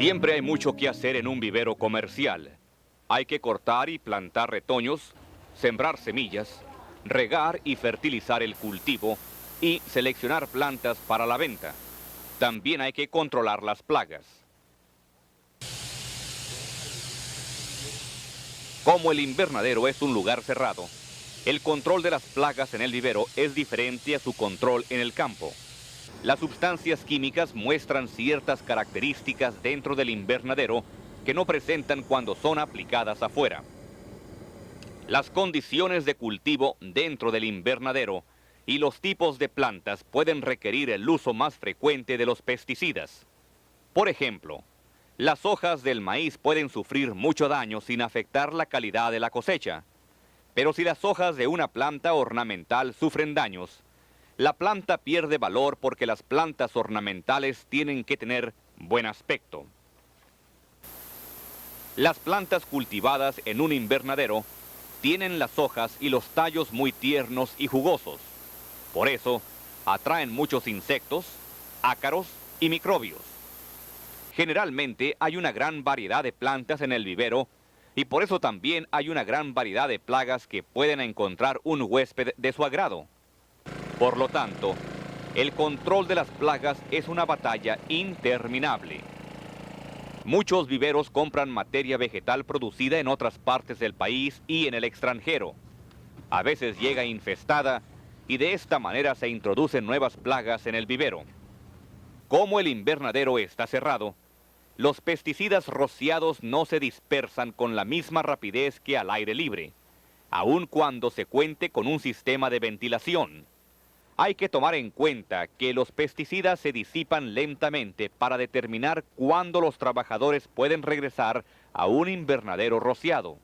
Siempre hay mucho que hacer en un vivero comercial. Hay que cortar y plantar retoños, sembrar semillas, regar y fertilizar el cultivo y seleccionar plantas para la venta. También hay que controlar las plagas. Como el invernadero es un lugar cerrado, el control de las plagas en el vivero es diferente a su control en el campo. Las sustancias químicas muestran ciertas características dentro del invernadero que no presentan cuando son aplicadas afuera. Las condiciones de cultivo dentro del invernadero y los tipos de plantas pueden requerir el uso más frecuente de los pesticidas. Por ejemplo, las hojas del maíz pueden sufrir mucho daño sin afectar la calidad de la cosecha. Pero si las hojas de una planta ornamental sufren daños, la planta pierde valor porque las plantas ornamentales tienen que tener buen aspecto. Las plantas cultivadas en un invernadero tienen las hojas y los tallos muy tiernos y jugosos. Por eso, atraen muchos insectos, ácaros y microbios. Generalmente hay una gran variedad de plantas en el vivero y por eso también hay una gran variedad de plagas que pueden encontrar un huésped de su agrado. Por lo tanto, el control de las plagas es una batalla interminable. Muchos viveros compran materia vegetal producida en otras partes del país y en el extranjero. A veces llega infestada y de esta manera se introducen nuevas plagas en el vivero. Como el invernadero está cerrado, los pesticidas rociados no se dispersan con la misma rapidez que al aire libre, aun cuando se cuente con un sistema de ventilación. Hay que tomar en cuenta que los pesticidas se disipan lentamente para determinar cuándo los trabajadores pueden regresar a un invernadero rociado.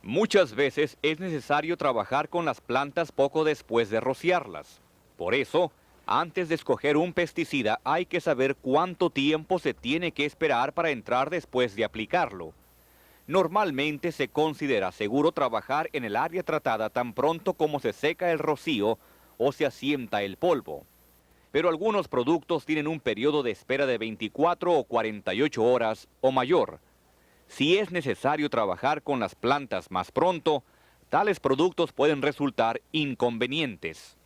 Muchas veces es necesario trabajar con las plantas poco después de rociarlas. Por eso, antes de escoger un pesticida hay que saber cuánto tiempo se tiene que esperar para entrar después de aplicarlo. Normalmente se considera seguro trabajar en el área tratada tan pronto como se seca el rocío o se asienta el polvo. Pero algunos productos tienen un periodo de espera de 24 o 48 horas o mayor. Si es necesario trabajar con las plantas más pronto, tales productos pueden resultar inconvenientes.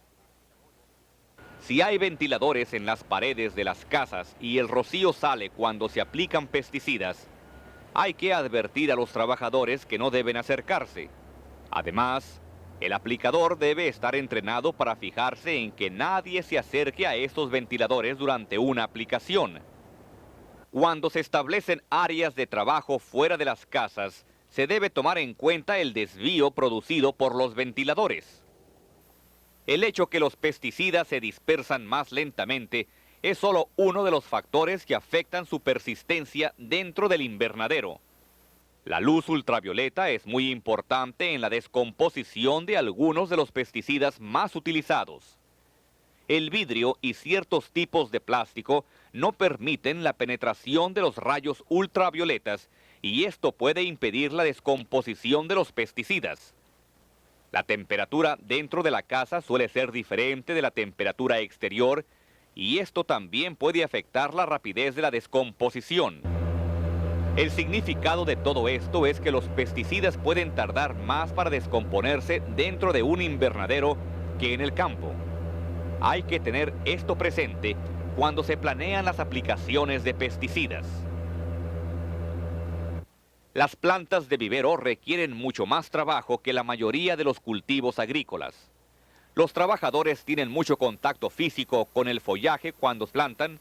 Si hay ventiladores en las paredes de las casas y el rocío sale cuando se aplican pesticidas, hay que advertir a los trabajadores que no deben acercarse. Además, el aplicador debe estar entrenado para fijarse en que nadie se acerque a estos ventiladores durante una aplicación. Cuando se establecen áreas de trabajo fuera de las casas, se debe tomar en cuenta el desvío producido por los ventiladores. El hecho que los pesticidas se dispersan más lentamente es solo uno de los factores que afectan su persistencia dentro del invernadero. La luz ultravioleta es muy importante en la descomposición de algunos de los pesticidas más utilizados. El vidrio y ciertos tipos de plástico no permiten la penetración de los rayos ultravioletas y esto puede impedir la descomposición de los pesticidas. La temperatura dentro de la casa suele ser diferente de la temperatura exterior y esto también puede afectar la rapidez de la descomposición. El significado de todo esto es que los pesticidas pueden tardar más para descomponerse dentro de un invernadero que en el campo. Hay que tener esto presente cuando se planean las aplicaciones de pesticidas. Las plantas de vivero requieren mucho más trabajo que la mayoría de los cultivos agrícolas. Los trabajadores tienen mucho contacto físico con el follaje cuando plantan,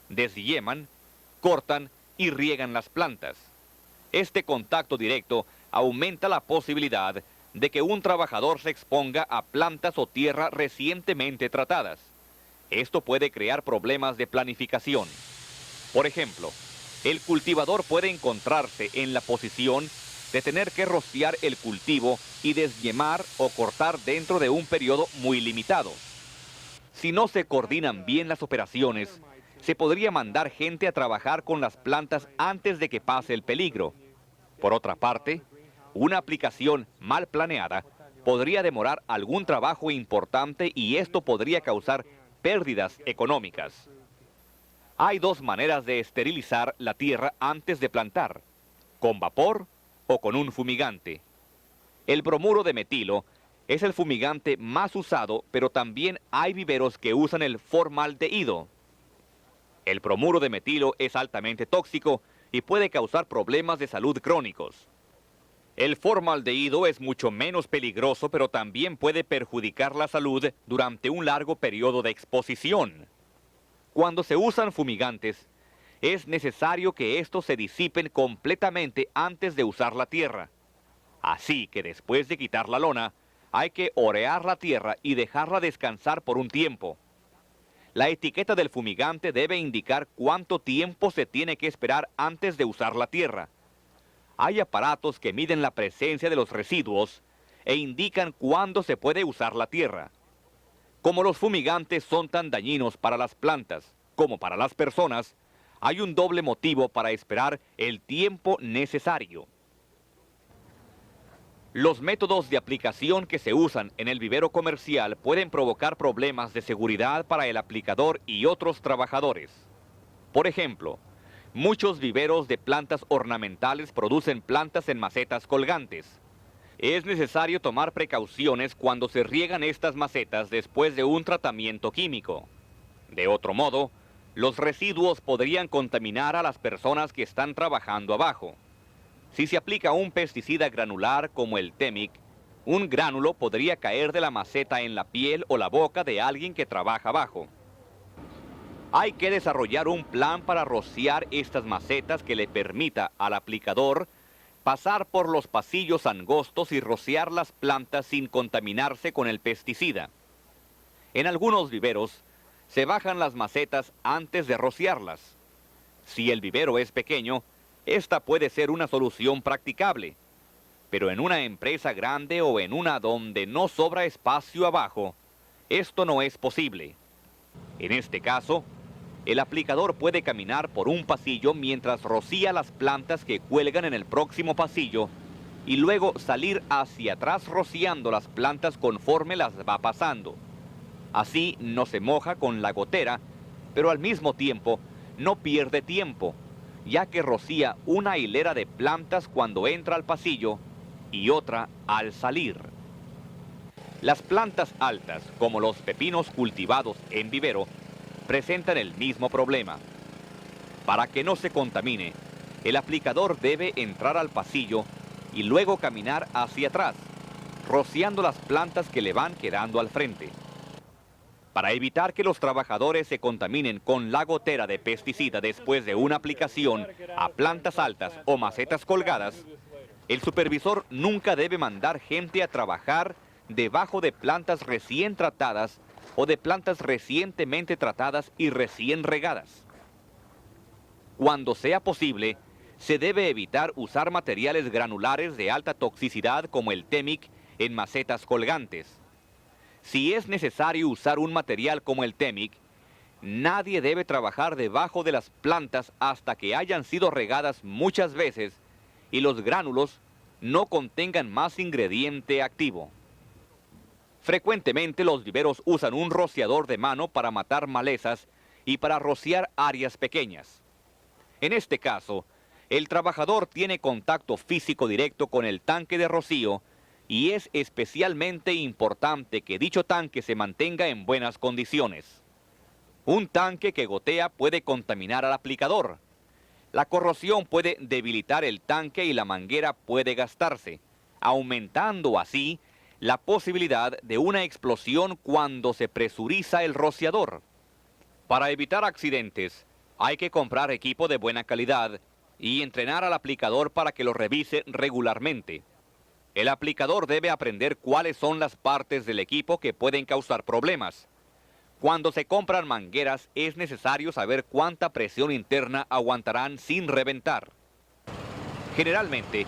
desyeman, cortan y riegan las plantas. Este contacto directo aumenta la posibilidad de que un trabajador se exponga a plantas o tierra recientemente tratadas. Esto puede crear problemas de planificación. Por ejemplo, el cultivador puede encontrarse en la posición de tener que rociar el cultivo y desyemar o cortar dentro de un periodo muy limitado. Si no se coordinan bien las operaciones, se podría mandar gente a trabajar con las plantas antes de que pase el peligro. Por otra parte, una aplicación mal planeada podría demorar algún trabajo importante y esto podría causar pérdidas económicas. Hay dos maneras de esterilizar la tierra antes de plantar, con vapor o con un fumigante. El bromuro de metilo es el fumigante más usado, pero también hay viveros que usan el formaldehído. El bromuro de metilo es altamente tóxico y puede causar problemas de salud crónicos. El formaldehído es mucho menos peligroso, pero también puede perjudicar la salud durante un largo periodo de exposición. Cuando se usan fumigantes, es necesario que estos se disipen completamente antes de usar la tierra. Así que después de quitar la lona, hay que orear la tierra y dejarla descansar por un tiempo. La etiqueta del fumigante debe indicar cuánto tiempo se tiene que esperar antes de usar la tierra. Hay aparatos que miden la presencia de los residuos e indican cuándo se puede usar la tierra. Como los fumigantes son tan dañinos para las plantas como para las personas, hay un doble motivo para esperar el tiempo necesario. Los métodos de aplicación que se usan en el vivero comercial pueden provocar problemas de seguridad para el aplicador y otros trabajadores. Por ejemplo, muchos viveros de plantas ornamentales producen plantas en macetas colgantes. Es necesario tomar precauciones cuando se riegan estas macetas después de un tratamiento químico. De otro modo, los residuos podrían contaminar a las personas que están trabajando abajo. Si se aplica un pesticida granular como el Temic, un gránulo podría caer de la maceta en la piel o la boca de alguien que trabaja abajo. Hay que desarrollar un plan para rociar estas macetas que le permita al aplicador pasar por los pasillos angostos y rociar las plantas sin contaminarse con el pesticida. En algunos viveros, se bajan las macetas antes de rociarlas. Si el vivero es pequeño, esta puede ser una solución practicable, pero en una empresa grande o en una donde no sobra espacio abajo, esto no es posible. En este caso, el aplicador puede caminar por un pasillo mientras rocía las plantas que cuelgan en el próximo pasillo y luego salir hacia atrás rociando las plantas conforme las va pasando. Así no se moja con la gotera, pero al mismo tiempo no pierde tiempo, ya que rocía una hilera de plantas cuando entra al pasillo y otra al salir. Las plantas altas, como los pepinos cultivados en vivero, presentan el mismo problema. Para que no se contamine, el aplicador debe entrar al pasillo y luego caminar hacia atrás, rociando las plantas que le van quedando al frente. Para evitar que los trabajadores se contaminen con la gotera de pesticida después de una aplicación a plantas altas o macetas colgadas, el supervisor nunca debe mandar gente a trabajar debajo de plantas recién tratadas o de plantas recientemente tratadas y recién regadas. Cuando sea posible, se debe evitar usar materiales granulares de alta toxicidad como el Temic en macetas colgantes. Si es necesario usar un material como el Temic, nadie debe trabajar debajo de las plantas hasta que hayan sido regadas muchas veces y los gránulos no contengan más ingrediente activo. Frecuentemente los viveros usan un rociador de mano para matar malezas y para rociar áreas pequeñas. En este caso, el trabajador tiene contacto físico directo con el tanque de rocío y es especialmente importante que dicho tanque se mantenga en buenas condiciones. Un tanque que gotea puede contaminar al aplicador. La corrosión puede debilitar el tanque y la manguera puede gastarse, aumentando así la posibilidad de una explosión cuando se presuriza el rociador. Para evitar accidentes, hay que comprar equipo de buena calidad y entrenar al aplicador para que lo revise regularmente. El aplicador debe aprender cuáles son las partes del equipo que pueden causar problemas. Cuando se compran mangueras es necesario saber cuánta presión interna aguantarán sin reventar. Generalmente,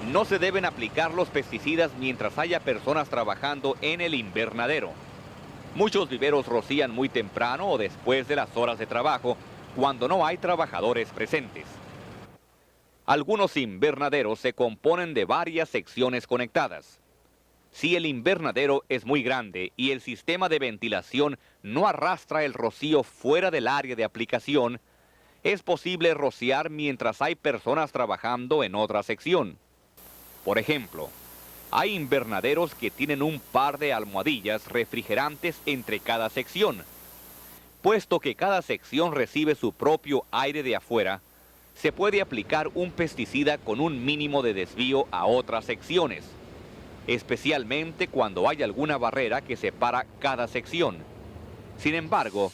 no se deben aplicar los pesticidas mientras haya personas trabajando en el invernadero. Muchos viveros rocían muy temprano o después de las horas de trabajo, cuando no hay trabajadores presentes. Algunos invernaderos se componen de varias secciones conectadas. Si el invernadero es muy grande y el sistema de ventilación no arrastra el rocío fuera del área de aplicación, es posible rociar mientras hay personas trabajando en otra sección. Por ejemplo, hay invernaderos que tienen un par de almohadillas refrigerantes entre cada sección. Puesto que cada sección recibe su propio aire de afuera, se puede aplicar un pesticida con un mínimo de desvío a otras secciones, especialmente cuando hay alguna barrera que separa cada sección. Sin embargo,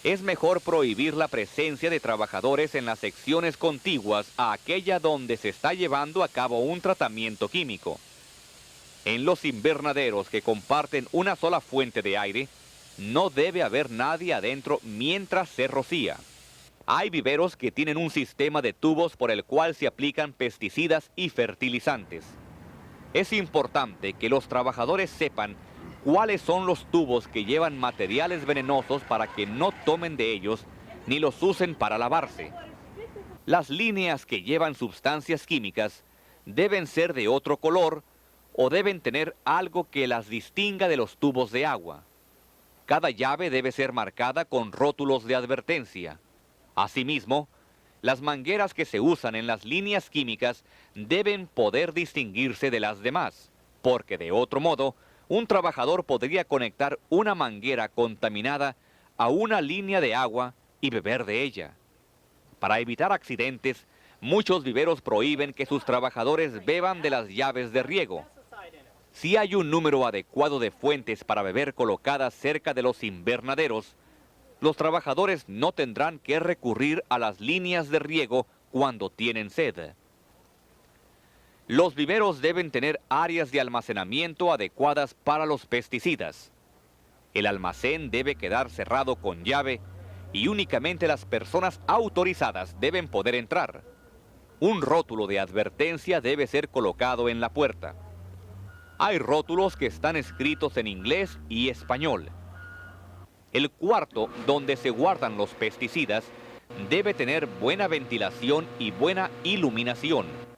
es mejor prohibir la presencia de trabajadores en las secciones contiguas a aquella donde se está llevando a cabo un tratamiento químico. En los invernaderos que comparten una sola fuente de aire, no debe haber nadie adentro mientras se rocía. Hay viveros que tienen un sistema de tubos por el cual se aplican pesticidas y fertilizantes. Es importante que los trabajadores sepan cuáles son los tubos que llevan materiales venenosos para que no tomen de ellos ni los usen para lavarse. Las líneas que llevan sustancias químicas deben ser de otro color o deben tener algo que las distinga de los tubos de agua. Cada llave debe ser marcada con rótulos de advertencia. Asimismo, las mangueras que se usan en las líneas químicas deben poder distinguirse de las demás, porque de otro modo, un trabajador podría conectar una manguera contaminada a una línea de agua y beber de ella. Para evitar accidentes, muchos viveros prohíben que sus trabajadores beban de las llaves de riego. Si hay un número adecuado de fuentes para beber colocadas cerca de los invernaderos, los trabajadores no tendrán que recurrir a las líneas de riego cuando tienen sed. Los viveros deben tener áreas de almacenamiento adecuadas para los pesticidas. El almacén debe quedar cerrado con llave y únicamente las personas autorizadas deben poder entrar. Un rótulo de advertencia debe ser colocado en la puerta. Hay rótulos que están escritos en inglés y español. El cuarto donde se guardan los pesticidas debe tener buena ventilación y buena iluminación.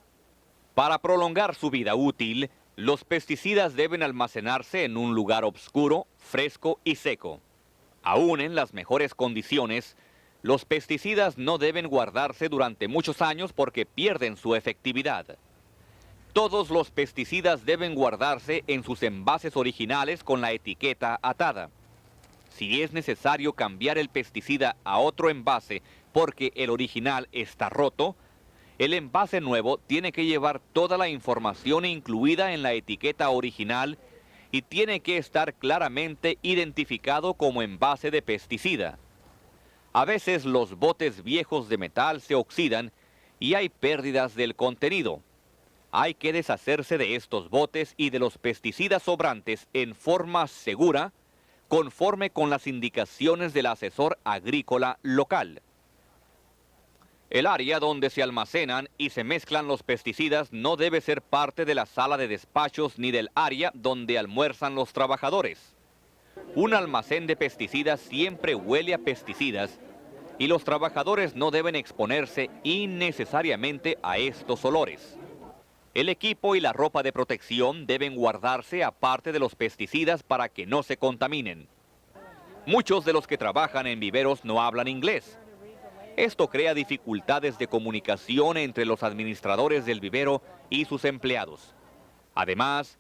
Para prolongar su vida útil, los pesticidas deben almacenarse en un lugar oscuro, fresco y seco. Aún en las mejores condiciones, los pesticidas no deben guardarse durante muchos años porque pierden su efectividad. Todos los pesticidas deben guardarse en sus envases originales con la etiqueta atada. Si es necesario cambiar el pesticida a otro envase porque el original está roto, el envase nuevo tiene que llevar toda la información incluida en la etiqueta original y tiene que estar claramente identificado como envase de pesticida. A veces los botes viejos de metal se oxidan y hay pérdidas del contenido. Hay que deshacerse de estos botes y de los pesticidas sobrantes en forma segura, conforme con las indicaciones del asesor agrícola local. El área donde se almacenan y se mezclan los pesticidas no debe ser parte de la sala de despachos ni del área donde almuerzan los trabajadores. Un almacén de pesticidas siempre huele a pesticidas y los trabajadores no deben exponerse innecesariamente a estos olores. El equipo y la ropa de protección deben guardarse aparte de los pesticidas para que no se contaminen. Muchos de los que trabajan en viveros no hablan inglés. Esto crea dificultades de comunicación entre los administradores del vivero y sus empleados. Además,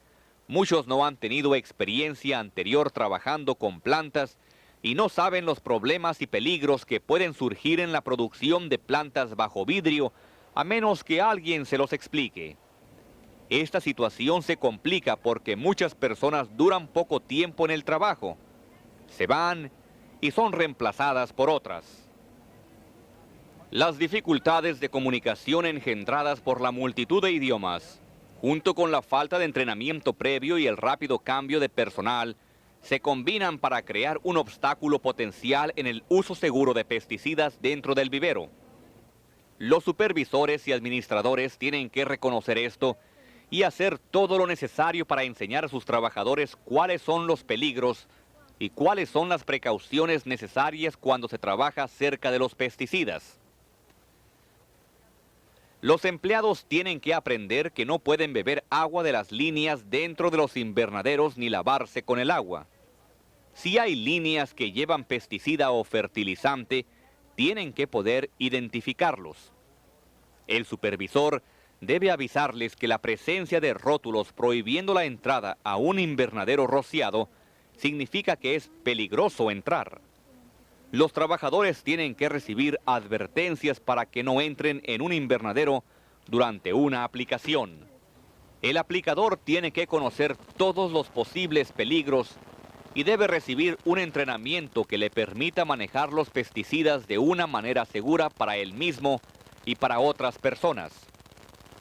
muchos no han tenido experiencia anterior trabajando con plantas y no saben los problemas y peligros que pueden surgir en la producción de plantas bajo vidrio a menos que alguien se los explique. Esta situación se complica porque muchas personas duran poco tiempo en el trabajo, se van y son reemplazadas por otras. Las dificultades de comunicación engendradas por la multitud de idiomas, junto con la falta de entrenamiento previo y el rápido cambio de personal, se combinan para crear un obstáculo potencial en el uso seguro de pesticidas dentro del vivero. Los supervisores y administradores tienen que reconocer esto y hacer todo lo necesario para enseñar a sus trabajadores cuáles son los peligros y cuáles son las precauciones necesarias cuando se trabaja cerca de los pesticidas. Los empleados tienen que aprender que no pueden beber agua de las líneas dentro de los invernaderos ni lavarse con el agua. Si hay líneas que llevan pesticida o fertilizante, tienen que poder identificarlos. El supervisor debe avisarles que la presencia de rótulos prohibiendo la entrada a un invernadero rociado significa que es peligroso entrar. Los trabajadores tienen que recibir advertencias para que no entren en un invernadero durante una aplicación. El aplicador tiene que conocer todos los posibles peligros y debe recibir un entrenamiento que le permita manejar los pesticidas de una manera segura para él mismo y para otras personas.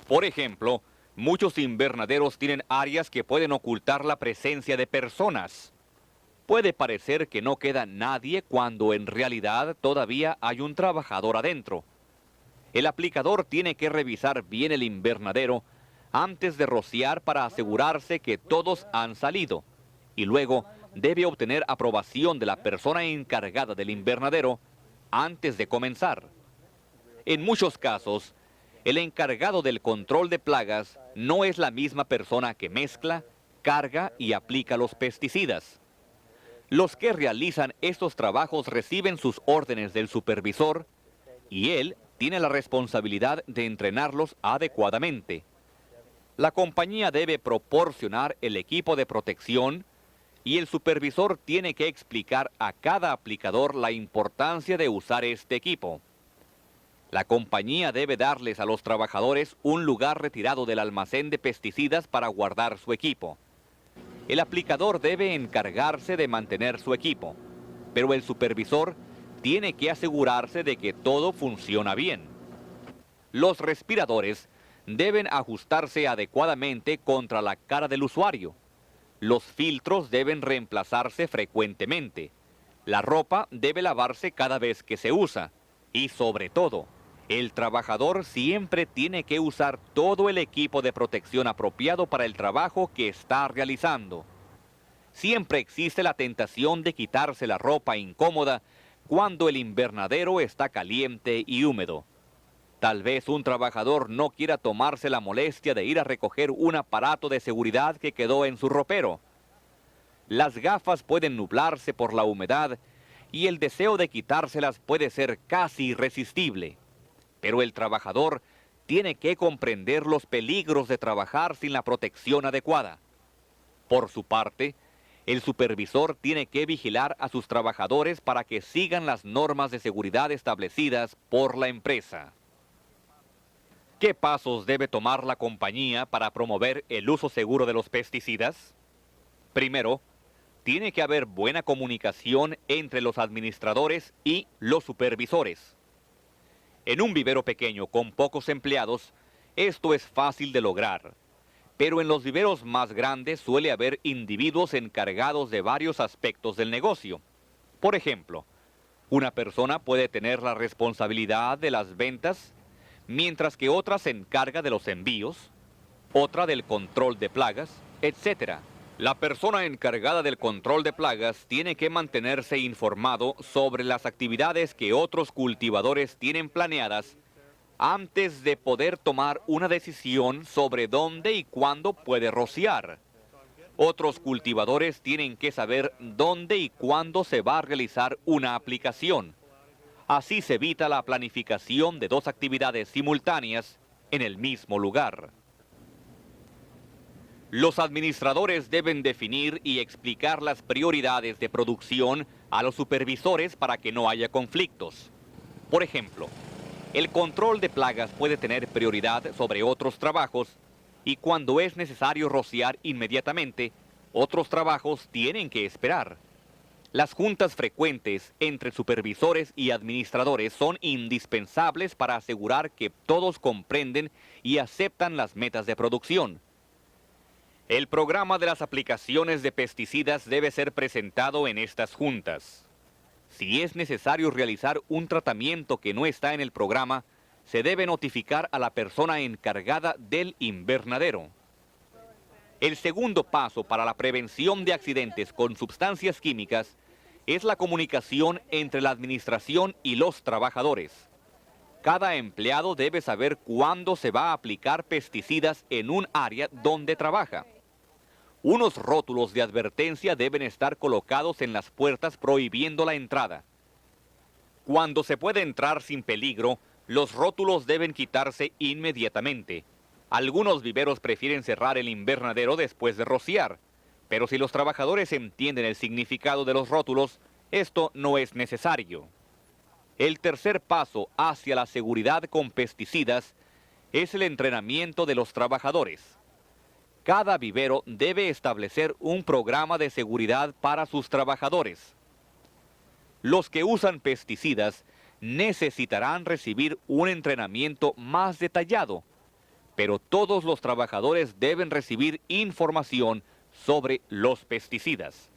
Por ejemplo, muchos invernaderos tienen áreas que pueden ocultar la presencia de personas. Puede parecer que no queda nadie cuando en realidad todavía hay un trabajador adentro. El aplicador tiene que revisar bien el invernadero antes de rociar para asegurarse que todos han salido y luego debe obtener aprobación de la persona encargada del invernadero antes de comenzar. En muchos casos, el encargado del control de plagas no es la misma persona que mezcla, carga y aplica los pesticidas. Los que realizan estos trabajos reciben sus órdenes del supervisor y él tiene la responsabilidad de entrenarlos adecuadamente. La compañía debe proporcionar el equipo de protección y el supervisor tiene que explicar a cada aplicador la importancia de usar este equipo. La compañía debe darles a los trabajadores un lugar retirado del almacén de pesticidas para guardar su equipo. El aplicador debe encargarse de mantener su equipo, pero el supervisor tiene que asegurarse de que todo funciona bien. Los respiradores deben ajustarse adecuadamente contra la cara del usuario. Los filtros deben reemplazarse frecuentemente. La ropa debe lavarse cada vez que se usa. Y sobre todo, el trabajador siempre tiene que usar todo el equipo de protección apropiado para el trabajo que está realizando. Siempre existe la tentación de quitarse la ropa incómoda cuando el invernadero está caliente y húmedo. Tal vez un trabajador no quiera tomarse la molestia de ir a recoger un aparato de seguridad que quedó en su ropero. Las gafas pueden nublarse por la humedad y el deseo de quitárselas puede ser casi irresistible. Pero el trabajador tiene que comprender los peligros de trabajar sin la protección adecuada. Por su parte, el supervisor tiene que vigilar a sus trabajadores para que sigan las normas de seguridad establecidas por la empresa. ¿Qué pasos debe tomar la compañía para promover el uso seguro de los pesticidas? Primero, tiene que haber buena comunicación entre los administradores y los supervisores. En un vivero pequeño con pocos empleados, esto es fácil de lograr, pero en los viveros más grandes suele haber individuos encargados de varios aspectos del negocio. Por ejemplo, una persona puede tener la responsabilidad de las ventas, mientras que otra se encarga de los envíos, otra del control de plagas, etc. La persona encargada del control de plagas tiene que mantenerse informado sobre las actividades que otros cultivadores tienen planeadas antes de poder tomar una decisión sobre dónde y cuándo puede rociar. Otros cultivadores tienen que saber dónde y cuándo se va a realizar una aplicación. Así se evita la planificación de dos actividades simultáneas en el mismo lugar. Los administradores deben definir y explicar las prioridades de producción a los supervisores para que no haya conflictos. Por ejemplo, el control de plagas puede tener prioridad sobre otros trabajos y cuando es necesario rociar inmediatamente, otros trabajos tienen que esperar. Las juntas frecuentes entre supervisores y administradores son indispensables para asegurar que todos comprenden y aceptan las metas de producción. El programa de las aplicaciones de pesticidas debe ser presentado en estas juntas. Si es necesario realizar un tratamiento que no está en el programa, se debe notificar a la persona encargada del invernadero. El segundo paso para la prevención de accidentes con sustancias químicas es la comunicación entre la administración y los trabajadores. Cada empleado debe saber cuándo se va a aplicar pesticidas en un área donde trabaja. Unos rótulos de advertencia deben estar colocados en las puertas prohibiendo la entrada. Cuando se puede entrar sin peligro, los rótulos deben quitarse inmediatamente. Algunos viveros prefieren cerrar el invernadero después de rociar, pero si los trabajadores entienden el significado de los rótulos, esto no es necesario. El tercer paso hacia la seguridad con pesticidas es el entrenamiento de los trabajadores. Cada vivero debe establecer un programa de seguridad para sus trabajadores. Los que usan pesticidas necesitarán recibir un entrenamiento más detallado, pero todos los trabajadores deben recibir información sobre los pesticidas.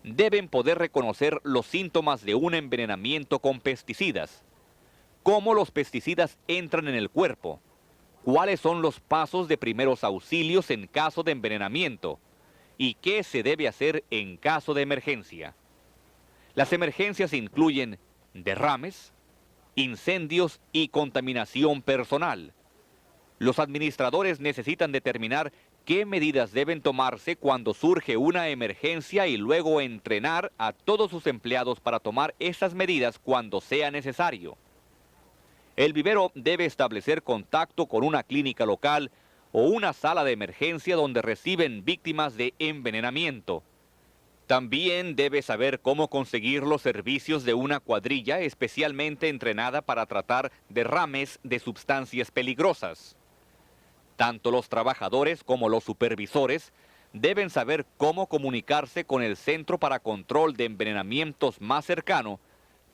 Deben poder reconocer los síntomas de un envenenamiento con pesticidas, cómo los pesticidas entran en el cuerpo, cuáles son los pasos de primeros auxilios en caso de envenenamiento y qué se debe hacer en caso de emergencia. Las emergencias incluyen derrames, incendios y contaminación personal. Los administradores necesitan determinar qué medidas deben tomarse cuando surge una emergencia y luego entrenar a todos sus empleados para tomar esas medidas cuando sea necesario. El vivero debe establecer contacto con una clínica local o una sala de emergencia donde reciben víctimas de envenenamiento. También debe saber cómo conseguir los servicios de una cuadrilla especialmente entrenada para tratar derrames de sustancias peligrosas. Tanto los trabajadores como los supervisores deben saber cómo comunicarse con el Centro para Control de Envenenamientos más cercano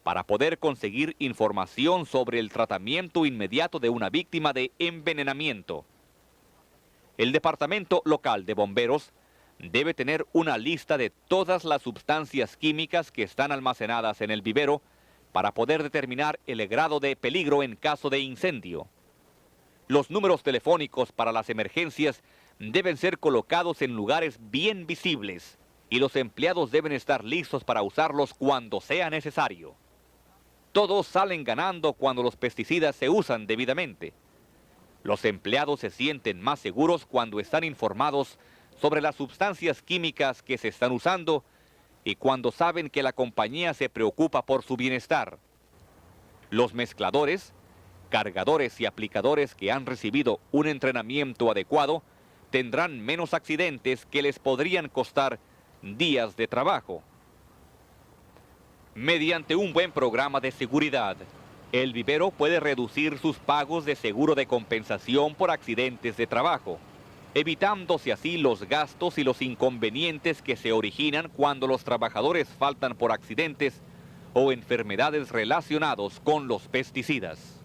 para poder conseguir información sobre el tratamiento inmediato de una víctima de envenenamiento. El Departamento Local de Bomberos debe tener una lista de todas las sustancias químicas que están almacenadas en el vivero para poder determinar el grado de peligro en caso de incendio. Los números telefónicos para las emergencias deben ser colocados en lugares bien visibles y los empleados deben estar listos para usarlos cuando sea necesario. Todos salen ganando cuando los pesticidas se usan debidamente. Los empleados se sienten más seguros cuando están informados sobre las sustancias químicas que se están usando y cuando saben que la compañía se preocupa por su bienestar. Los mezcladores, cargadores y aplicadores que han recibido un entrenamiento adecuado tendrán menos accidentes que les podrían costar días de trabajo. Mediante un buen programa de seguridad, el vivero puede reducir sus pagos de seguro de compensación por accidentes de trabajo, evitándose así los gastos y los inconvenientes que se originan cuando los trabajadores faltan por accidentes o enfermedades relacionados con los pesticidas.